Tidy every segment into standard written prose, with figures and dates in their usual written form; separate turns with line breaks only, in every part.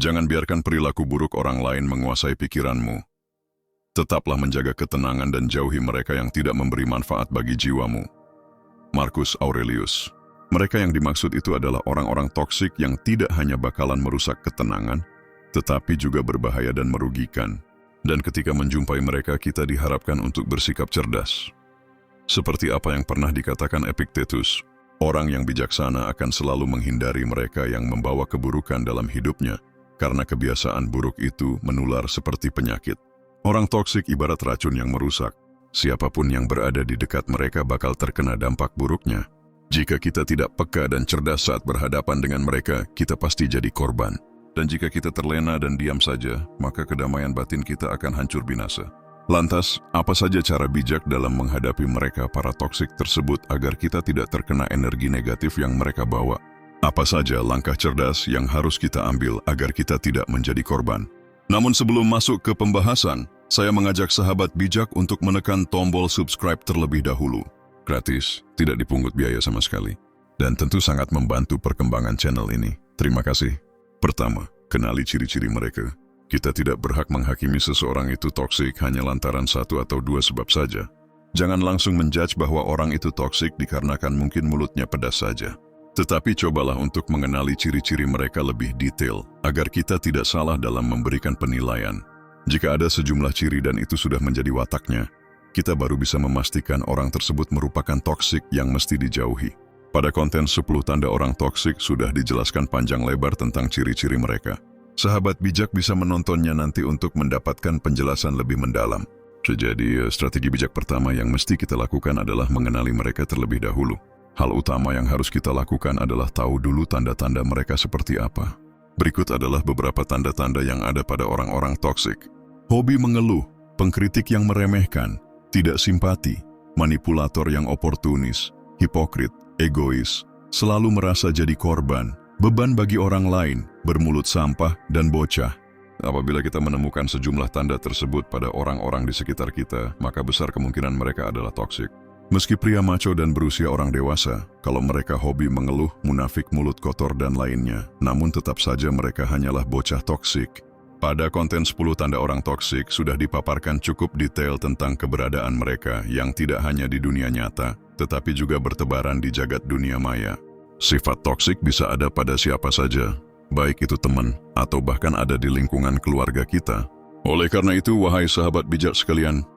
Jangan biarkan perilaku buruk orang lain menguasai pikiranmu. Tetaplah menjaga ketenangan dan jauhi mereka yang tidak memberi manfaat bagi jiwamu. Marcus Aurelius. Mereka yang dimaksud itu adalah orang-orang toksik yang tidak hanya bakalan merusak ketenangan, tetapi juga berbahaya dan merugikan. Dan ketika menjumpai mereka, kita diharapkan untuk bersikap cerdas. Seperti apa yang pernah dikatakan Epictetus, orang yang bijaksana akan selalu menghindari mereka yang membawa keburukan dalam hidupnya, karena kebiasaan buruk itu menular seperti penyakit. Orang toksik ibarat racun yang merusak. Siapapun yang berada di dekat mereka bakal terkena dampak buruknya. Jika kita tidak peka dan cerdas saat berhadapan dengan mereka, kita pasti jadi korban. Dan jika kita terlena dan diam saja, maka kedamaian batin kita akan hancur binasa. Lantas, apa saja cara bijak dalam menghadapi mereka para toksik tersebut agar kita tidak terkena energi negatif yang mereka bawa? Apa saja langkah cerdas yang harus kita ambil agar kita tidak menjadi korban? Namun sebelum masuk ke pembahasan, saya mengajak sahabat bijak untuk menekan tombol subscribe terlebih dahulu. Gratis, tidak dipungut biaya sama sekali. Dan tentu sangat membantu perkembangan channel ini. Terima kasih. Pertama, kenali ciri-ciri mereka. Kita tidak berhak menghakimi seseorang itu toksik hanya lantaran satu atau dua sebab saja. Jangan langsung menjudge bahwa orang itu toksik dikarenakan mungkin mulutnya pedas saja. Tetapi cobalah untuk mengenali ciri-ciri mereka lebih detail, agar kita tidak salah dalam memberikan penilaian. Jika ada sejumlah ciri dan itu sudah menjadi wataknya, kita baru bisa memastikan orang tersebut merupakan toksik yang mesti dijauhi. Pada konten 10 tanda orang toksik sudah dijelaskan panjang lebar tentang ciri-ciri mereka. Sahabat bijak bisa menontonnya nanti untuk mendapatkan penjelasan lebih mendalam. Jadi, strategi bijak pertama yang mesti kita lakukan adalah mengenali mereka terlebih dahulu. Hal utama yang harus kita lakukan adalah tahu dulu tanda-tanda mereka seperti apa. Berikut adalah beberapa tanda-tanda yang ada pada orang-orang toksik. Hobi mengeluh, pengkritik yang meremehkan, tidak simpati, manipulator yang oportunis, hipokrit, egois, selalu merasa jadi korban, beban bagi orang lain, bermulut sampah, dan bocah. Apabila kita menemukan sejumlah tanda tersebut pada orang-orang di sekitar kita, maka besar kemungkinan mereka adalah toksik. Meski pria maco dan berusia orang dewasa, kalau mereka hobi mengeluh, munafik, mulut kotor, dan lainnya, namun tetap saja mereka hanyalah bocah toksik. Pada konten 10 tanda orang toksik sudah dipaparkan cukup detail tentang keberadaan mereka yang tidak hanya di dunia nyata, tetapi juga bertebaran di jagat dunia maya. Sifat toksik bisa ada pada siapa saja, baik itu teman atau bahkan ada di lingkungan keluarga kita. Oleh karena itu, wahai sahabat bijak sekalian,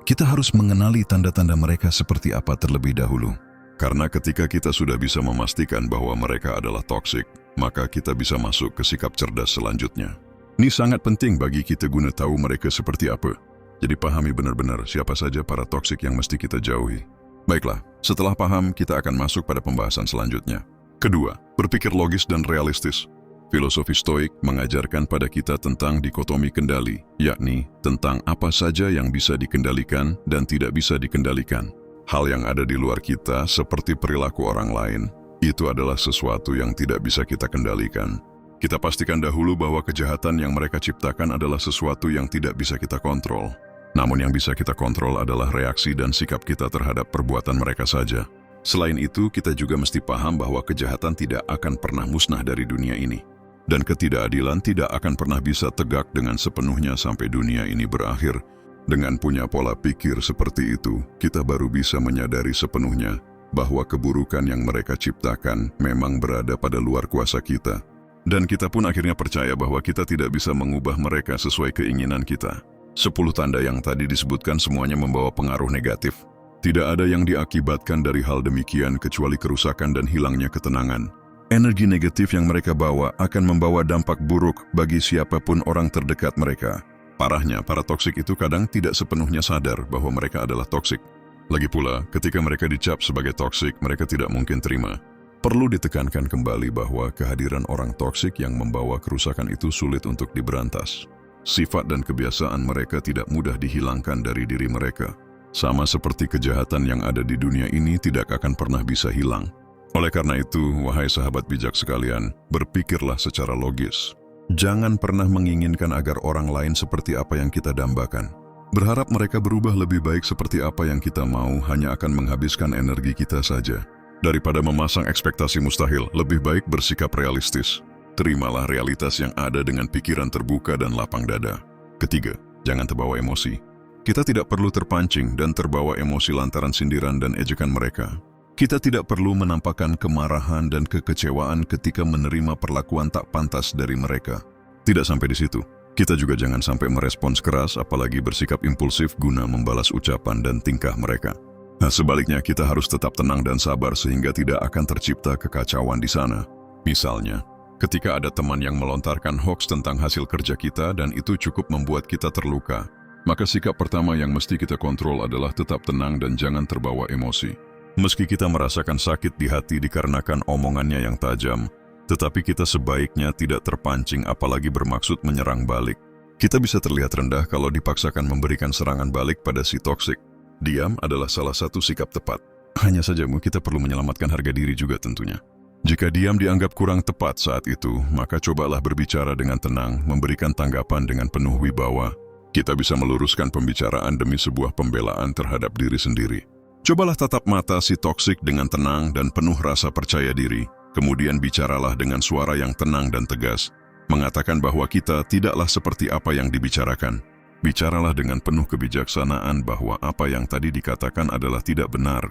kita harus mengenali tanda-tanda mereka seperti apa terlebih dahulu. Karena ketika kita sudah bisa memastikan bahwa mereka adalah toksik, maka kita bisa masuk ke sikap cerdas selanjutnya. Ini sangat penting bagi kita guna tahu mereka seperti apa. Jadi pahami benar-benar siapa saja para toksik yang mesti kita jauhi. Baiklah, setelah paham, kita akan masuk pada pembahasan selanjutnya. Kedua, berpikir logis dan realistis. Filosofi Stoik mengajarkan pada kita tentang dikotomi kendali, yakni tentang apa saja yang bisa dikendalikan dan tidak bisa dikendalikan. Hal yang ada di luar kita, seperti perilaku orang lain, itu adalah sesuatu yang tidak bisa kita kendalikan. Kita pastikan dahulu bahwa kejahatan yang mereka ciptakan adalah sesuatu yang tidak bisa kita kontrol. Namun yang bisa kita kontrol adalah reaksi dan sikap kita terhadap perbuatan mereka saja. Selain itu, kita juga mesti paham bahwa kejahatan tidak akan pernah musnah dari dunia ini. Dan ketidakadilan tidak akan pernah bisa tegak dengan sepenuhnya sampai dunia ini berakhir. Dengan punya pola pikir seperti itu, kita baru bisa menyadari sepenuhnya bahwa keburukan yang mereka ciptakan memang berada pada luar kuasa kita. Dan kita pun akhirnya percaya bahwa kita tidak bisa mengubah mereka sesuai keinginan kita. 10 tanda yang tadi disebutkan semuanya membawa pengaruh negatif. Tidak ada yang diakibatkan dari hal demikian kecuali kerusakan dan hilangnya ketenangan. Energi negatif yang mereka bawa akan membawa dampak buruk bagi siapapun orang terdekat mereka. Parahnya, para toksik itu kadang tidak sepenuhnya sadar bahwa mereka adalah toksik. Lagi pula, ketika mereka dicap sebagai toksik, mereka tidak mungkin terima. Perlu ditekankan kembali bahwa kehadiran orang toksik yang membawa kerusakan itu sulit untuk diberantas. Sifat dan kebiasaan mereka tidak mudah dihilangkan dari diri mereka. Sama seperti kejahatan yang ada di dunia ini tidak akan pernah bisa hilang. Oleh karena itu, wahai sahabat bijak sekalian, berpikirlah secara logis. Jangan pernah menginginkan agar orang lain seperti apa yang kita dambakan. Berharap mereka berubah lebih baik seperti apa yang kita mau hanya akan menghabiskan energi kita saja. Daripada memasang ekspektasi mustahil, lebih baik bersikap realistis. Terimalah realitas yang ada dengan pikiran terbuka dan lapang dada. Ketiga, jangan terbawa emosi. Kita tidak perlu terpancing dan terbawa emosi lantaran sindiran dan ejekan mereka. Kita tidak perlu menampakkan kemarahan dan kekecewaan ketika menerima perlakuan tak pantas dari mereka. Tidak sampai di situ. Kita juga jangan sampai merespons keras apalagi bersikap impulsif guna membalas ucapan dan tingkah mereka. Nah, sebaliknya kita harus tetap tenang dan sabar sehingga tidak akan tercipta kekacauan di sana. Misalnya, ketika ada teman yang melontarkan hoaks tentang hasil kerja kita dan itu cukup membuat kita terluka, maka sikap pertama yang mesti kita kontrol adalah tetap tenang dan jangan terbawa emosi. Meski kita merasakan sakit di hati dikarenakan omongannya yang tajam, tetapi kita sebaiknya tidak terpancing apalagi bermaksud menyerang balik. Kita bisa terlihat rendah kalau dipaksakan memberikan serangan balik pada si toksik. Diam adalah salah satu sikap tepat. Hanya saja kita perlu menyelamatkan harga diri juga tentunya. Jika diam dianggap kurang tepat saat itu, maka cobalah berbicara dengan tenang, memberikan tanggapan dengan penuh wibawa. Kita bisa meluruskan pembicaraan demi sebuah pembelaan terhadap diri sendiri. Cobalah tatap mata si toksik dengan tenang dan penuh rasa percaya diri. Kemudian bicaralah dengan suara yang tenang dan tegas, mengatakan bahwa kita tidaklah seperti apa yang dibicarakan. Bicaralah dengan penuh kebijaksanaan bahwa apa yang tadi dikatakan adalah tidak benar.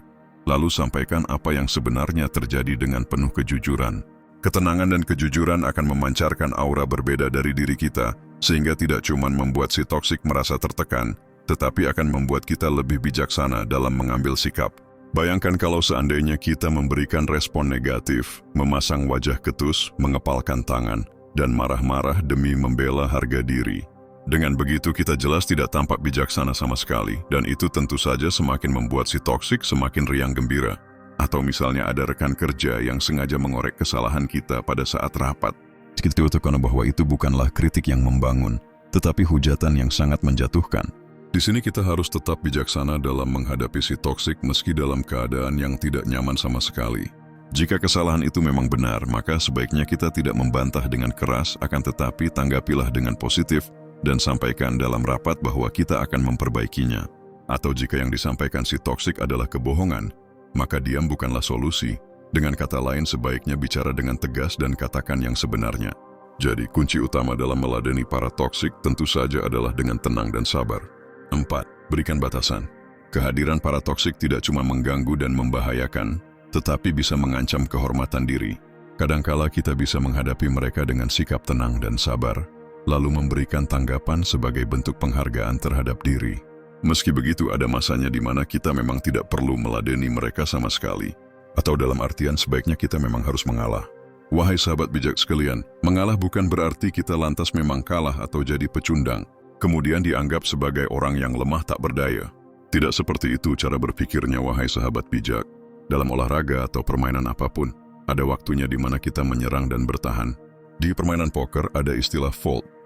Lalu sampaikan apa yang sebenarnya terjadi dengan penuh kejujuran. Ketenangan dan kejujuran akan memancarkan aura berbeda dari diri kita, sehingga tidak cuma membuat si toksik merasa tertekan, tetapi akan membuat kita lebih bijaksana dalam mengambil sikap. Bayangkan kalau seandainya kita memberikan respon negatif, memasang wajah ketus, mengepalkan tangan, dan marah-marah demi membela harga diri. Dengan begitu kita jelas tidak tampak bijaksana sama sekali, dan itu tentu saja semakin membuat si toksik semakin riang gembira. Atau misalnya ada rekan kerja yang sengaja mengorek kesalahan kita pada saat rapat. Kita katakan bahwa itu bukanlah kritik yang membangun, tetapi hujatan yang sangat menjatuhkan. Di sini kita harus tetap bijaksana dalam menghadapi si toksik meski dalam keadaan yang tidak nyaman sama sekali. Jika kesalahan itu memang benar, maka sebaiknya kita tidak membantah dengan keras, akan tetapi tanggapilah dengan positif dan sampaikan dalam rapat bahwa kita akan memperbaikinya. Atau jika yang disampaikan si toksik adalah kebohongan, maka diam bukanlah solusi. Dengan kata lain, sebaiknya bicara dengan tegas dan katakan yang sebenarnya. Jadi, kunci utama dalam meladeni para toksik tentu saja adalah dengan tenang dan sabar. 4. Berikan batasan. Kehadiran para toksik tidak cuma mengganggu dan membahayakan, tetapi bisa mengancam kehormatan diri. Kadangkala kita bisa menghadapi mereka dengan sikap tenang dan sabar, lalu memberikan tanggapan sebagai bentuk penghargaan terhadap diri. Meski begitu, ada masanya di mana kita memang tidak perlu meladeni mereka sama sekali. Atau dalam artian sebaiknya kita memang harus mengalah. Wahai sahabat bijak sekalian, mengalah bukan berarti kita lantas memang kalah atau jadi pecundang, kemudian dianggap sebagai orang yang lemah tak berdaya. Tidak seperti itu cara berpikirnya, wahai sahabat bijak. Dalam olahraga atau permainan apapun, ada waktunya di mana kita menyerang dan bertahan. Di permainan poker ada istilah fold.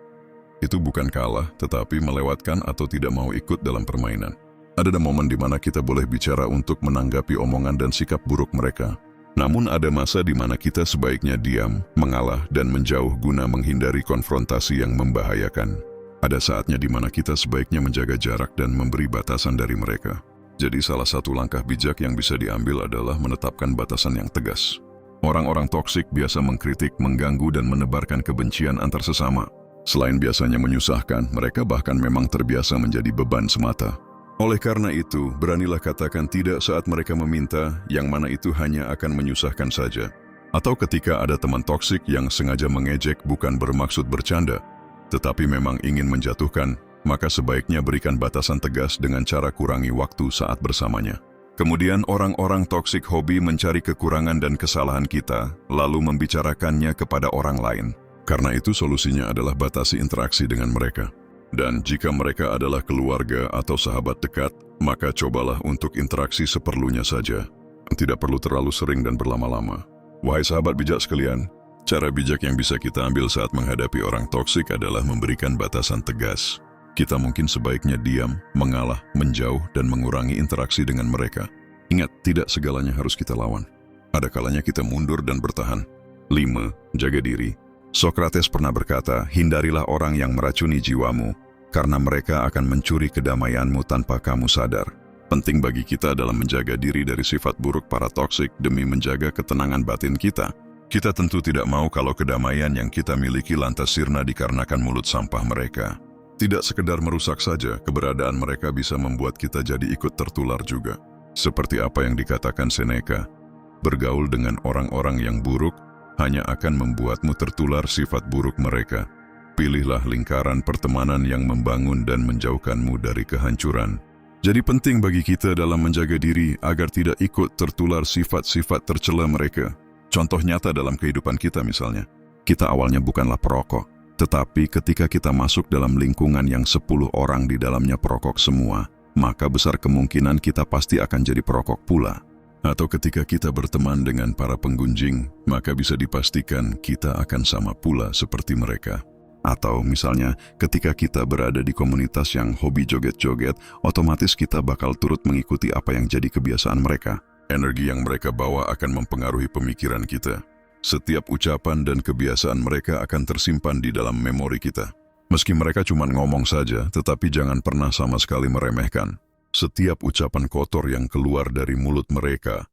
Itu bukan kalah, tetapi melewatkan atau tidak mau ikut dalam permainan. Ada momen di mana kita boleh bicara untuk menanggapi omongan dan sikap buruk mereka. Namun ada masa di mana kita sebaiknya diam, mengalah, dan menjauh guna menghindari konfrontasi yang membahayakan. Ada saatnya di mana kita sebaiknya menjaga jarak dan memberi batasan dari mereka. Jadi salah satu langkah bijak yang bisa diambil adalah menetapkan batasan yang tegas. Orang-orang toksik biasa mengkritik, mengganggu, dan menebarkan kebencian antar sesama. Selain biasanya menyusahkan, mereka bahkan memang terbiasa menjadi beban semata. Oleh karena itu, beranilah katakan tidak saat mereka meminta, yang mana itu hanya akan menyusahkan saja. Atau ketika ada teman toksik yang sengaja mengejek bukan bermaksud bercanda, tetapi memang ingin menjatuhkan, maka sebaiknya berikan batasan tegas dengan cara kurangi waktu saat bersamanya. Kemudian orang-orang toksik hobi mencari kekurangan dan kesalahan kita, lalu membicarakannya kepada orang lain. Karena itu solusinya adalah batasi interaksi dengan mereka. Dan jika mereka adalah keluarga atau sahabat dekat, maka cobalah untuk interaksi seperlunya saja. Tidak perlu terlalu sering dan berlama-lama. Wahai sahabat bijak sekalian, cara bijak yang bisa kita ambil saat menghadapi orang toksik adalah memberikan batasan tegas. Kita mungkin sebaiknya diam, mengalah, menjauh, dan mengurangi interaksi dengan mereka. Ingat, tidak segalanya harus kita lawan. Ada kalanya kita mundur dan bertahan. 5. Jaga diri. Sokrates pernah berkata, hindarilah orang yang meracuni jiwamu, karena mereka akan mencuri kedamaianmu tanpa kamu sadar. Penting bagi kita dalam menjaga diri dari sifat buruk para toksik demi menjaga ketenangan batin kita. Kita tentu tidak mau kalau kedamaian yang kita miliki lantas sirna dikarenakan mulut sampah mereka. Tidak sekedar merusak saja, keberadaan mereka bisa membuat kita jadi ikut tertular juga. Seperti apa yang dikatakan Seneca, bergaul dengan orang-orang yang buruk hanya akan membuatmu tertular sifat buruk mereka. Pilihlah lingkaran pertemanan yang membangun dan menjauhkanmu dari kehancuran. Jadi penting bagi kita dalam menjaga diri agar tidak ikut tertular sifat-sifat tercela mereka. Contoh nyata dalam kehidupan kita misalnya, kita awalnya bukanlah perokok, tetapi ketika kita masuk dalam lingkungan yang 10 orang di dalamnya perokok semua, maka besar kemungkinan kita pasti akan jadi perokok pula. Atau ketika kita berteman dengan para penggunjing, maka bisa dipastikan kita akan sama pula seperti mereka. Atau misalnya ketika kita berada di komunitas yang hobi joget-joget, otomatis kita bakal turut mengikuti apa yang jadi kebiasaan mereka. Energi yang mereka bawa akan mempengaruhi pemikiran kita. Setiap ucapan dan kebiasaan mereka akan tersimpan di dalam memori kita. Meski mereka cuma ngomong saja, tetapi jangan pernah sama sekali meremehkan. Setiap ucapan kotor yang keluar dari mulut mereka,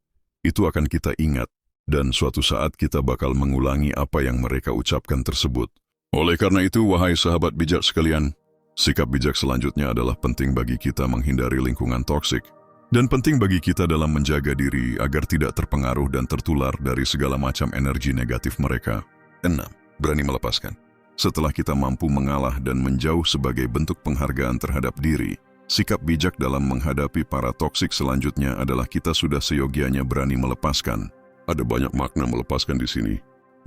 itu akan kita ingat, dan suatu saat kita bakal mengulangi apa yang mereka ucapkan tersebut. Oleh karena itu, wahai sahabat bijak sekalian, sikap bijak selanjutnya adalah penting bagi kita menghindari lingkungan toksik. Dan penting bagi kita dalam menjaga diri agar tidak terpengaruh dan tertular dari segala macam energi negatif mereka. 6. Berani melepaskan. Setelah kita mampu mengalah dan menjauh sebagai bentuk penghargaan terhadap diri, sikap bijak dalam menghadapi para toksik selanjutnya adalah kita sudah seyogianya berani melepaskan. Ada banyak makna melepaskan di sini.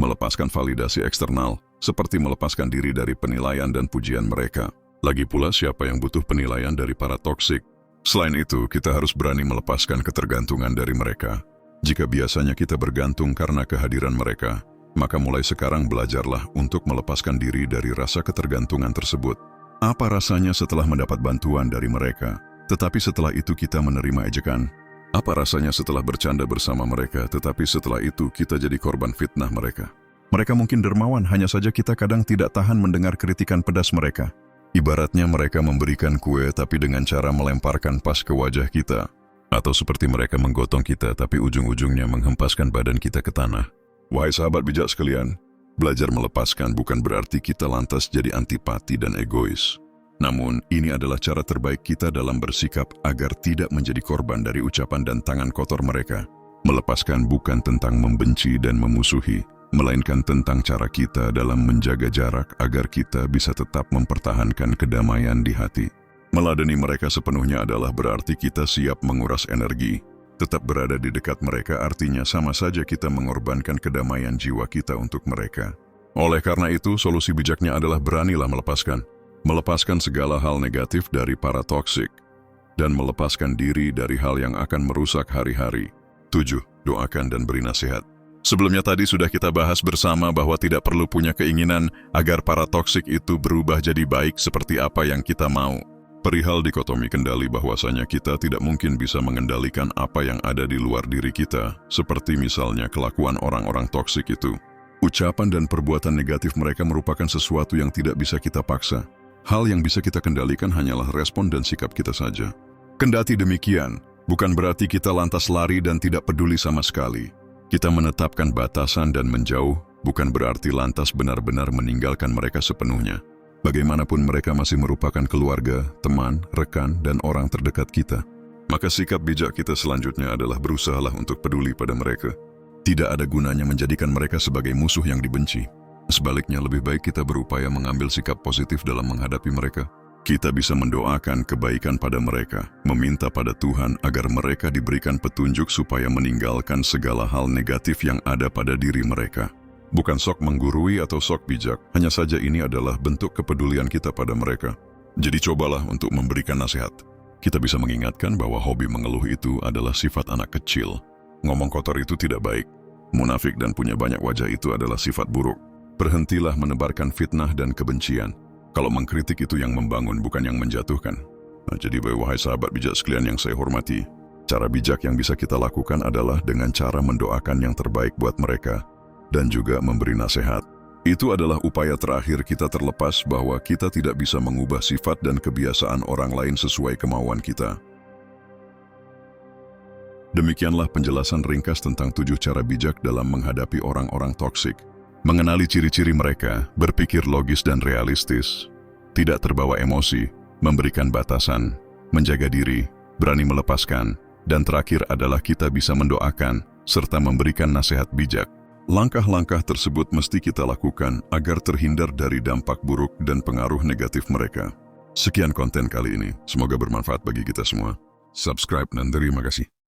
Melepaskan validasi eksternal, seperti melepaskan diri dari penilaian dan pujian mereka. Lagi pula siapa yang butuh penilaian dari para toksik? Selain itu, kita harus berani melepaskan ketergantungan dari mereka. Jika biasanya kita bergantung karena kehadiran mereka, maka mulai sekarang belajarlah untuk melepaskan diri dari rasa ketergantungan tersebut. Apa rasanya setelah mendapat bantuan dari mereka, tetapi setelah itu kita menerima ejekan? Apa rasanya setelah bercanda bersama mereka, tetapi setelah itu kita jadi korban fitnah mereka? Mereka mungkin dermawan, hanya saja kita kadang tidak tahan mendengar kritikan pedas mereka. Ibaratnya mereka memberikan kue tapi dengan cara melemparkan pas ke wajah kita. Atau seperti mereka menggotong kita tapi ujung-ujungnya menghempaskan badan kita ke tanah. Wahai sahabat bijak sekalian, belajar melepaskan bukan berarti kita lantas jadi antipati dan egois. Namun, ini adalah cara terbaik kita dalam bersikap agar tidak menjadi korban dari ucapan dan tangan kotor mereka. Melepaskan bukan tentang membenci dan memusuhi, melainkan tentang cara kita dalam menjaga jarak agar kita bisa tetap mempertahankan kedamaian di hati. Meladeni mereka sepenuhnya adalah berarti kita siap menguras energi. Tetap berada di dekat mereka artinya sama saja kita mengorbankan kedamaian jiwa kita untuk mereka. Oleh karena itu, solusi bijaknya adalah beranilah melepaskan. Melepaskan segala hal negatif dari para toksik. Dan melepaskan diri dari hal yang akan merusak hari-hari. 7. Doakan dan beri nasihat. Sebelumnya tadi sudah kita bahas bersama bahwa tidak perlu punya keinginan agar para toksik itu berubah jadi baik seperti apa yang kita mau. Perihal dikotomi kendali bahwasanya kita tidak mungkin bisa mengendalikan apa yang ada di luar diri kita, seperti misalnya kelakuan orang-orang toksik itu. Ucapan dan perbuatan negatif mereka merupakan sesuatu yang tidak bisa kita paksa. Hal yang bisa kita kendalikan hanyalah respon dan sikap kita saja. Kendati demikian, bukan berarti kita lantas lari dan tidak peduli sama sekali. Kita menetapkan batasan dan menjauh bukan berarti lantas benar-benar meninggalkan mereka sepenuhnya. Bagaimanapun mereka masih merupakan keluarga, teman, rekan, dan orang terdekat kita. Maka sikap bijak kita selanjutnya adalah berusahalah untuk peduli pada mereka. Tidak ada gunanya menjadikan mereka sebagai musuh yang dibenci. Sebaliknya lebih baik kita berupaya mengambil sikap positif dalam menghadapi mereka. Kita bisa mendoakan kebaikan pada mereka, meminta pada Tuhan agar mereka diberikan petunjuk supaya meninggalkan segala hal negatif yang ada pada diri mereka. Bukan sok menggurui atau sok bijak, hanya saja ini adalah bentuk kepedulian kita pada mereka. Jadi cobalah untuk memberikan nasihat. Kita bisa mengingatkan bahwa hobi mengeluh itu adalah sifat anak kecil. Ngomong kotor itu tidak baik. Munafik dan punya banyak wajah itu adalah sifat buruk. Berhentilah menebarkan fitnah dan kebencian. Kalau mengkritik itu yang membangun, bukan yang menjatuhkan. Jadi wahai sahabat bijak sekalian yang saya hormati, cara bijak yang bisa kita lakukan adalah dengan cara mendoakan yang terbaik buat mereka dan juga memberi nasihat. Itu adalah upaya terakhir kita terlepas bahwa kita tidak bisa mengubah sifat dan kebiasaan orang lain sesuai kemauan kita. Demikianlah penjelasan ringkas tentang 7 cara bijak dalam menghadapi orang-orang toksik. Mengenali ciri-ciri mereka, berpikir logis dan realistis, tidak terbawa emosi, memberikan batasan, menjaga diri, berani melepaskan, dan terakhir adalah kita bisa mendoakan serta memberikan nasihat bijak. Langkah-langkah tersebut mesti kita lakukan agar terhindar dari dampak buruk dan pengaruh negatif mereka. Sekian konten kali ini, semoga bermanfaat bagi kita semua. Subscribe dan terima kasih.